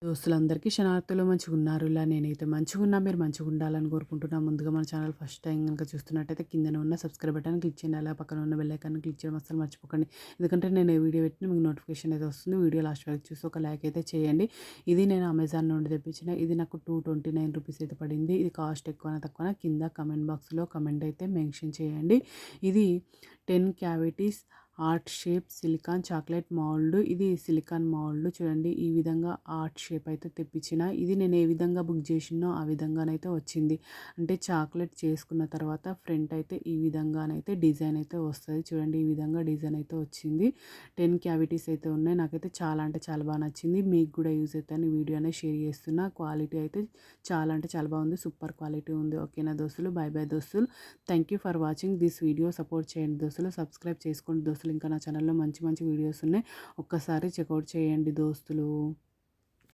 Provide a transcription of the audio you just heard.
దోస్తులందరికీ శనార్థులు మంచిగున్నారు. ఇలా నేనైతే మంచిగున్నా. మీరు మంచిగుండాలని కోరుకుంటున్నా. ముందుగా మన ఛానల్ ఫస్ట్ టైం గనుక చూస్తున్నట్టయితే కిందన ఉన్న సబ్స్క్రైబ్ బటన్ క్లిక్ చేయండి. అలా పక్కన ఉన్న బెల్ ఐకాన్ క్లిక్ చేయడం అస్సలు మర్చిపోకండి. ఎందుకంటే నేను ఏ వీడియో పెట్టినా మీకు నోటిఫికేషన్ అయితే వస్తుంది. వీడియో లాస్ట్ వరకు చూసి ఒక లైక్ అయితే చేయండి. ఇది నేను అమెజాన్ నుండి తెప్పించిన. ఇది నాకు 229 రూపీస్ అయితే పడింది. ఇది కాస్ట్ ఎక్కువనా తక్కువనా కింద కమెంట్ బాక్స్‌లో కమెంట్ అయితే మెన్షన్ చేయండి. ఇది 10 cavities art shape silicon chocolate mould. ఇది సిలికాన్ మౌల్డ్ చూడండి. ఈ విధంగా ఆర్ట్ షేప్ అయితే తెప్పించిన. ఇది నేను ఏ విధంగా బుక్ చేసినో ఆ విధంగానైతే వచ్చింది. అంటే చాక్లెట్ చేసుకున్న తర్వాత ఫ్రంట్ అయితే ఈ విధంగానైతే డిజైన్ అయితే వస్తుంది. చూడండి ఈ విధంగా డిజైన్ అయితే వచ్చింది. 10 క్యావిటీస్ అయితే ఉన్నాయి. నాకైతే చాలా అంటే చాలా బాగా నచ్చింది. మీకు కూడా యూజ్ అవుతుందని వీడియో అనేది షేర్ చేస్తున్నా. క్వాలిటీ అయితే చాలా అంటే చాలా బాగుంది. సూపర్ క్వాలిటీ ఉంది. ఓకేనా దోస్తులు, బై బై దోస్తులు. Thank you for watching this video. Support చేయండి దోస్తులు, సబ్స్క్రైబ్ చేసుకోండి దోస్తులు. ఇంకా నా ఛానల్లో మంచి మంచి వీడియోస్ ఉన్నాయి. ఒక్కసారి చెక్అవుట్ చేయండి దోస్తులు.